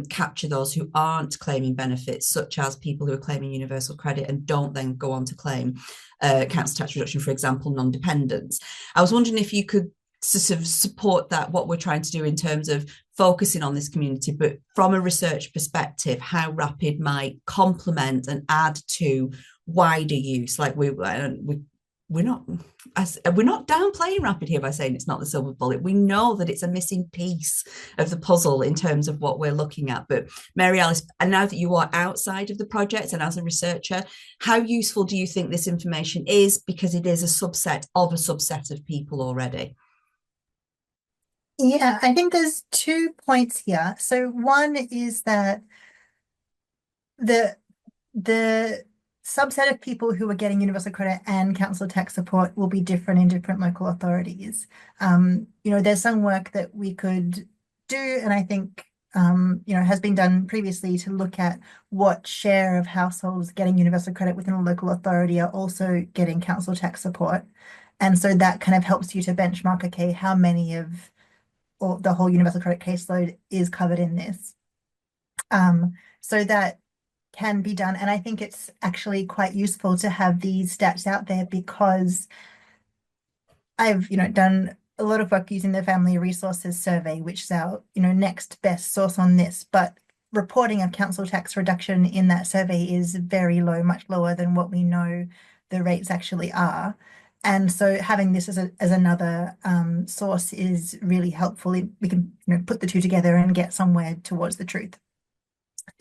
capture those who aren't claiming benefits, such as people who are claiming universal credit and don't then go on to claim council tax reduction, for example, non-dependents. I was wondering if you could sort of support that, what we're trying to do in terms of focusing on this community, but from a research perspective, how Rapid might complement and add to wider use. Like we're not downplaying Rapid here by saying it's not the silver bullet. We know that it's a missing piece of the puzzle in terms of what we're looking at. But Mary Alice, and now that you are outside of the project and as a researcher, how useful do you think this information is? Because it is a subset of a subset of people already. Yeah, I think there's 2 points here. So one is that the subset of people who are getting universal credit and council tax support will be different in different local authorities. There's some work that we could do, and I think has been done previously to look at what share of households getting universal credit within a local authority are also getting council tax support. And so that kind of helps you to benchmark, okay, how many of or the whole universal credit caseload is covered in this. So that can be done. And I think it's actually quite useful to have these stats out there, because I've, done a lot of work using the Family Resources Survey, which is our, next best source on this. But reporting of council tax reduction in that survey is very low, much lower than what we know the rates actually are. And so having this as another source is really helpful. We can put the two together and get somewhere towards the truth.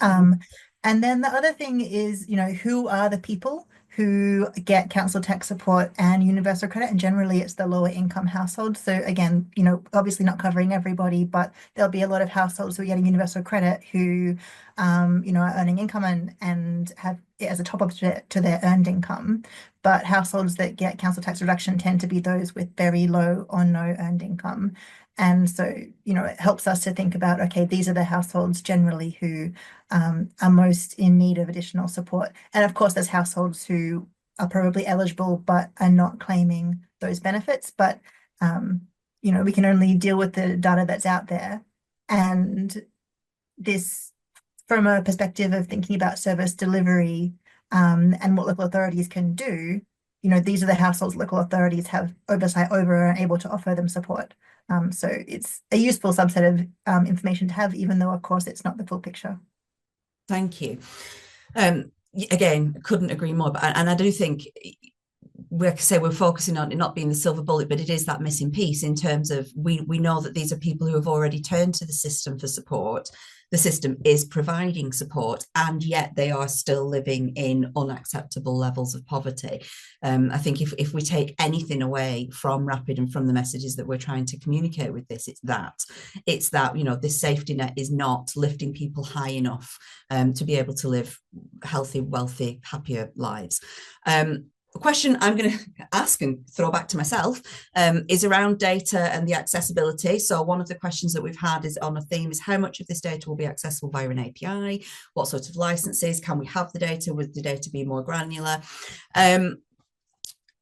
And then the other thing is, who are the people who get council tax support and universal credit? And generally it's the lower income households. So again, obviously not covering everybody, but there'll be a lot of households who are getting universal credit who, are earning income and have it as a top up to their earned income. But households that get council tax reduction tend to be those with very low or no earned income. And so, it helps us to think about, okay, these are the households generally who are most in need of additional support. And of course, there's households who are probably eligible but are not claiming those benefits. But, we can only deal with the data that's out there. And this, from a perspective of thinking about service delivery and what local authorities can do, these are the households local authorities have oversight over and are able to offer them support. So it's a useful subset of information to have, even though, of course, it's not the full picture. Thank you. Again, couldn't agree more. But and I do think, like I say, we're focusing on it not being the silver bullet, but it is that missing piece in terms of we know that these are people who have already turned to the system for support. The system is providing support, and yet they are still living in unacceptable levels of poverty. I think if we take anything away from Rapid and from the messages that we're trying to communicate with this, it's that this safety net is not lifting people high enough to be able to live healthy, wealthy, happier lives. The question I'm going to ask and throw back to myself is around data and the accessibility. So one of the questions that we've had is on a theme is how much of this data will be accessible via an API? What sort of licenses? Can we have the data? Would the data be more granular?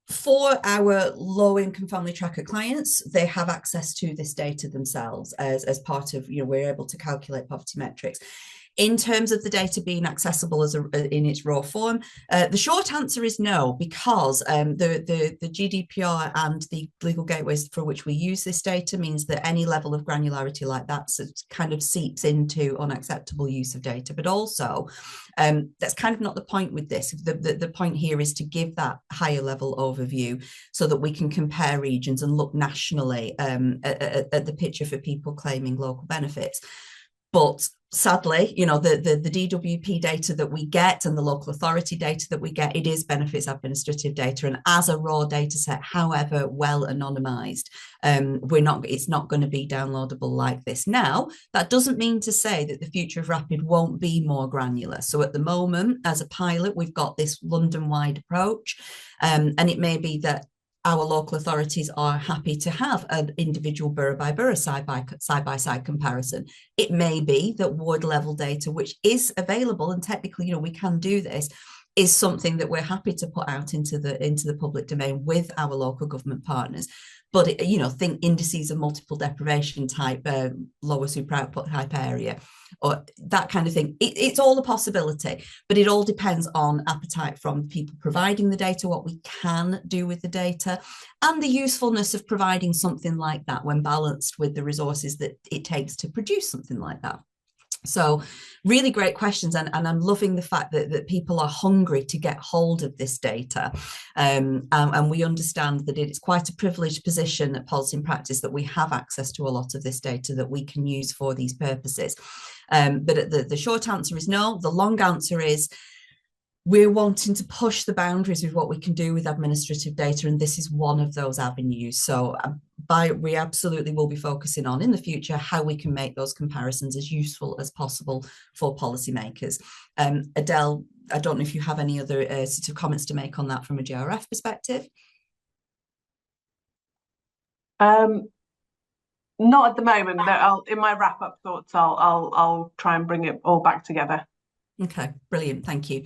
For our low-income family tracker clients, they have access to this data themselves as part of, we're able to calculate poverty metrics. In terms of the data being accessible in its raw form, the short answer is no, because the GDPR and the legal gateways for which we use this data means that any level of granularity like that kind of seeps into unacceptable use of data. But also, that's kind of not the point with this. The point here is to give that higher level overview so that we can compare regions and look nationally at the picture for people claiming local benefits. But sadly, you know, the DWP data that we get and the local authority data that we get, it is benefits administrative data. And as a raw data set, however well anonymized, it's not going to be downloadable like this. Now, that doesn't mean to say that the future of Rapid won't be more granular. So at the moment, as a pilot, we've got this London-wide approach, and it may be that our local authorities are happy to have an individual borough by borough side by side comparison. It may be that ward level data, which is available, and technically, you know, we can do this, is something that we're happy to put out into the public domain with our local government partners. But, you know, think indices of multiple deprivation type, lower super output type area, or that kind of thing. It's all a possibility, but it all depends on appetite from people providing the data, what we can do with the data, and the usefulness of providing something like that when balanced with the resources that it takes to produce something like that. So really great questions, and I'm loving the fact that people are hungry to get hold of this data, and we understand that it's quite a privileged position at Policy and Practice that we have access to a lot of this data that we can use for these purposes. But the short answer is no. The long answer is we're wanting to push the boundaries with what we can do with administrative data, and this is one of those avenues. So we absolutely will be focusing on in the future how we can make those comparisons as useful as possible for policymakers. Adele, I don't know if you have any other sort of comments to make on that from a JRF perspective. Not at the moment. In my wrap-up thoughts, I'll try and bring it all back together. Okay, brilliant, thank you.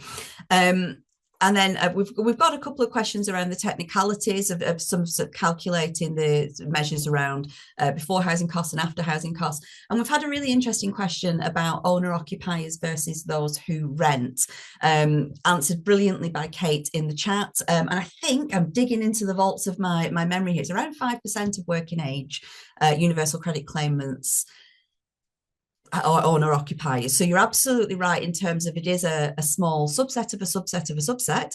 And then we've got a couple of questions around the technicalities of some sort of calculating the measures around before housing costs and after housing costs. And we've had a really interesting question about owner occupiers versus those who rent, answered brilliantly by Kate in the chat. And I think I'm digging into the vaults of my memory here. It's around 5% of working age universal credit claimants or owner occupiers. So you're absolutely right in terms of it is a small subset of a subset of a subset.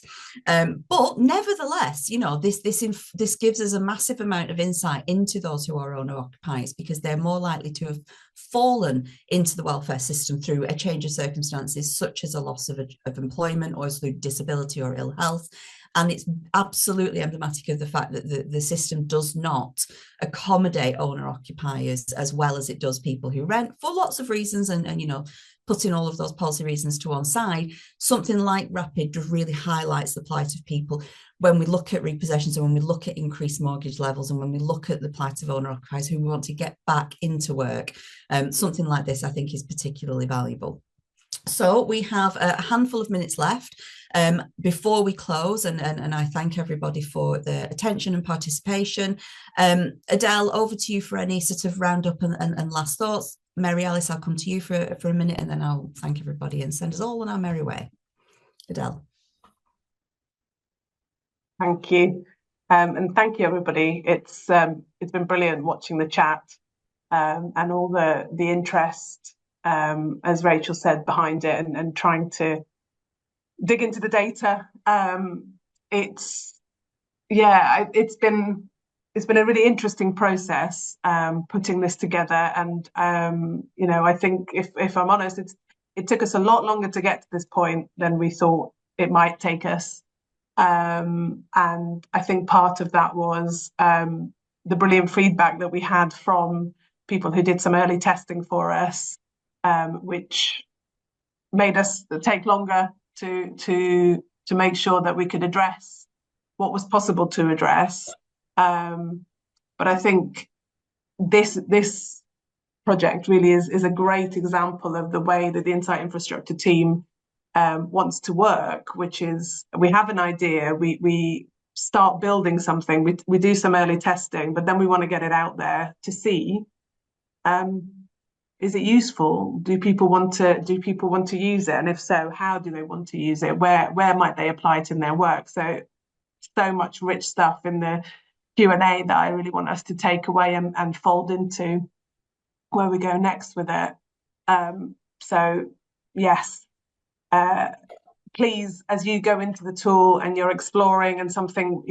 But nevertheless, you know, this gives us a massive amount of insight into those who are owner occupiers, because they're more likely to have fallen into the welfare system through a change of circumstances, such as a loss of employment or through disability or ill health. And it's absolutely emblematic of the fact that the system does not accommodate owner occupiers as well as it does people who rent, for lots of reasons. And you know, putting all of those policy reasons to one side, something like Rapid just really highlights the plight of people when we look at repossessions and when we look at increased mortgage levels and when we look at the plight of owner occupiers who want to get back into work. Something like this, I think, is particularly valuable. So we have a handful of minutes left before we close, and I thank everybody for their attention and participation. Adele, over to you for any sort of roundup and last thoughts. Mary Alice, I'll come to you for a minute, and then I'll thank everybody and send us all on our merry way. Adele. Thank you, and thank you everybody. It's been brilliant watching the chat and all the interest, as Rachel said, behind it, and trying to dig into the data. It's been a really interesting process putting this together, and you know, I think if I'm honest, it took us a lot longer to get to this point than we thought it might take us, and I think part of that was the brilliant feedback that we had from people who did some early testing for us, which made us take longer to make sure that we could address what was possible to address. But I think this project really is a great example of the way that the Insight Infrastructure team wants to work, which is we have an idea, we start building something, we do some early testing, but then we want to get it out there to see. is it useful? Do people want to use it? And if so, how do they want to use it? Where might they apply it in their work? So much rich stuff in the Q&A that I really want us to take away and fold into where we go next with it. So yes, please, as you go into the tool and you're exploring and something,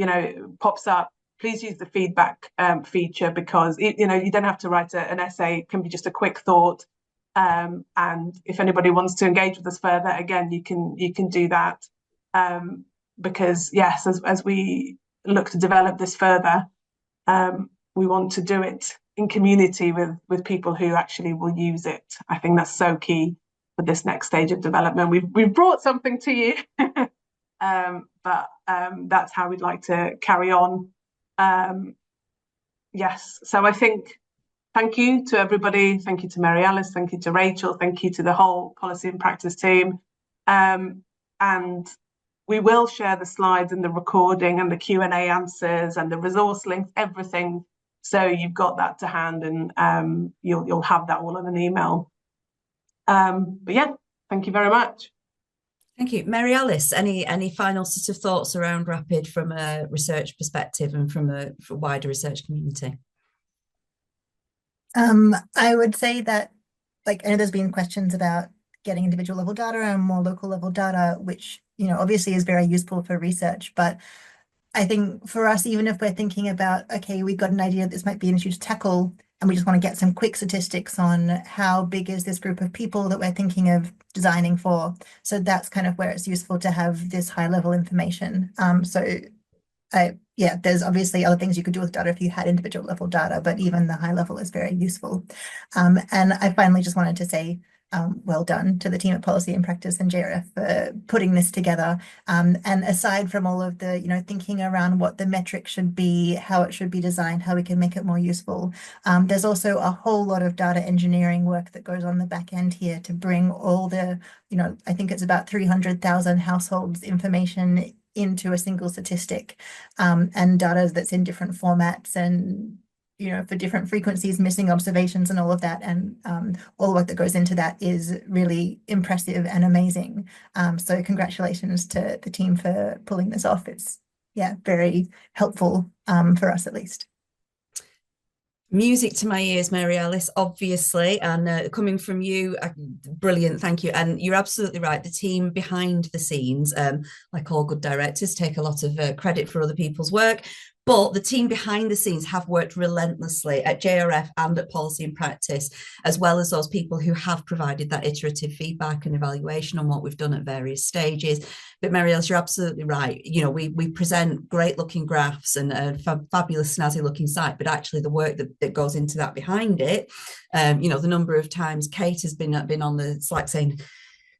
pops up, please use the feedback feature, because you don't have to write an essay. It can be just a quick thought. And if anybody wants to engage with us further, again, you can do that. Because yes, as we look to develop this further, we want to do it in community with people who actually will use it. I think that's so key for this next stage of development. We've brought something to you, but that's how we'd like to carry on. Yes, so I think thank you to everybody. Thank you to Mary Alice. Thank you to Rachel. Thank you to the whole Policy and Practice team. And we will share the slides and the recording and the Q&A answers and the resource links, everything. So you've got that to hand, and you'll have that all in an email. But yeah, thank you very much. Thank you. Mary Alice, any final sort of thoughts around RAPID from a research perspective and from a wider research community? I would say that, I know there's been questions about getting individual level data and more local level data, which, obviously is very useful for research. But I think for us, even if we're thinking about, okay, we've got an idea that this might be an issue to tackle, and we just want to get some quick statistics on how big is this group of people that we're thinking of designing for. So that's kind of where it's useful to have this high level information. Yeah, there's obviously other things you could do with data if you had individual level data, but even the high level is very useful. And I finally just wanted to say, well done to the team at Policy and Practice and JRF for putting this together. And aside from all of the, thinking around what the metrics should be, how it should be designed, how we can make it more useful, there's also a whole lot of data engineering work that goes on the back end here to bring all the, I think it's about 300,000 households information into a single statistic, and data that's in different formats and for different frequencies, missing observations and all of that. And all the work that goes into that is really impressive and amazing. So congratulations to the team for pulling this off. It's, very helpful for us at least. Music to my ears, Mary Alice, obviously, and coming from you, brilliant, thank you. And you're absolutely right, the team behind the scenes, like all good directors, take a lot of credit for other people's work, but the team behind the scenes have worked relentlessly at JRF and at Policy and Practice, as well as those people who have provided that iterative feedback and evaluation on what we've done at various stages. But Mary Alice, you're absolutely right. We present great looking graphs and a fabulous snazzy looking site, but actually the work that goes into that behind it, the number of times Kate has been on the Slack saying,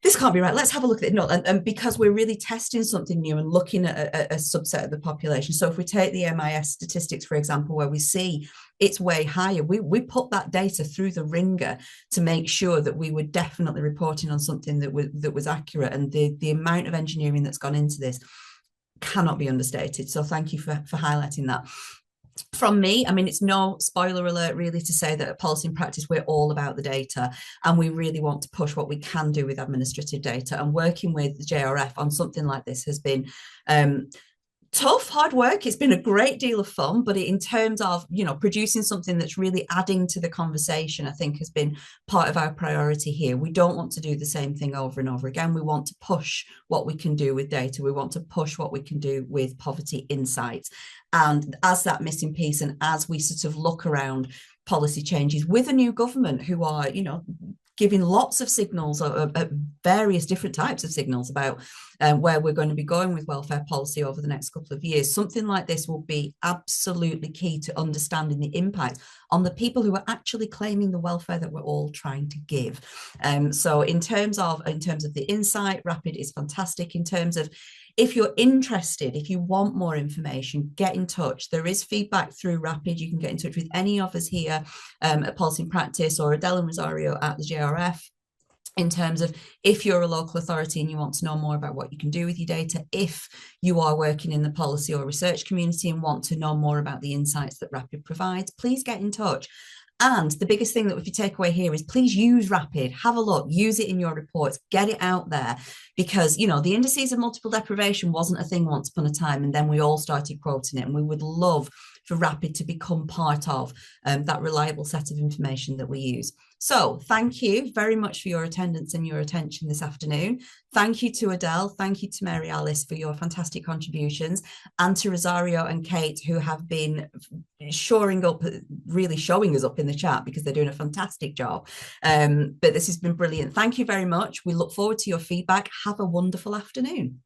this can't be right, let's have a look at it. No, and because we're really testing something new and looking at a subset of the population. So if we take the MIS statistics, for example, where we see it's way higher, we put that data through the ringer to make sure that we were definitely reporting on something that was accurate. And the amount of engineering that's gone into this cannot be understated. So thank you for highlighting that. From me, I mean, it's no spoiler alert really to say that at Policy and Practice, we're all about the data, and we really want to push what we can do with administrative data. And working with the JRF on something like this has been tough, hard work. It's been a great deal of fun, but in terms of, producing something that's really adding to the conversation, I think has been part of our priority here. We don't want to do the same thing over and over again. We want to push what we can do with data. We want to push what we can do with poverty insights. And as that missing piece, and as we sort of look around policy changes with a new government who are, giving lots of signals, various different types of signals about where we're going to be going with welfare policy over the next couple of years. Something like this will be absolutely key to understanding the impact on the people who are actually claiming the welfare that we're all trying to give. So in terms of the insight, RAPID is fantastic. In terms of, if you're interested, if you want more information, get in touch. There is feedback through RAPID. You can get in touch with any of us here at Policy and Practice, or Adele and Rosario at the JRF, in terms of if you're a local authority and you want to know more about what you can do with your data, if you are working in the policy or research community and want to know more about the insights that RAPID provides, please get in touch. And the biggest thing that if you take away here is please use Rapid, have a look, use it in your reports, get it out there, because, you know, the indices of multiple deprivation wasn't a thing once upon a time, and then we all started quoting it, and we would love for Rapid to become part of that reliable set of information that we use. So thank you very much for your attendance and your attention this afternoon. Thank you to Adele. Thank you to Mary Alice for your fantastic contributions, and to Rosario and Kate, who have been shoring up, really showing us up in the chat, because they're doing a fantastic job. But this has been brilliant. Thank you very much. We look forward to your feedback. Have a wonderful afternoon.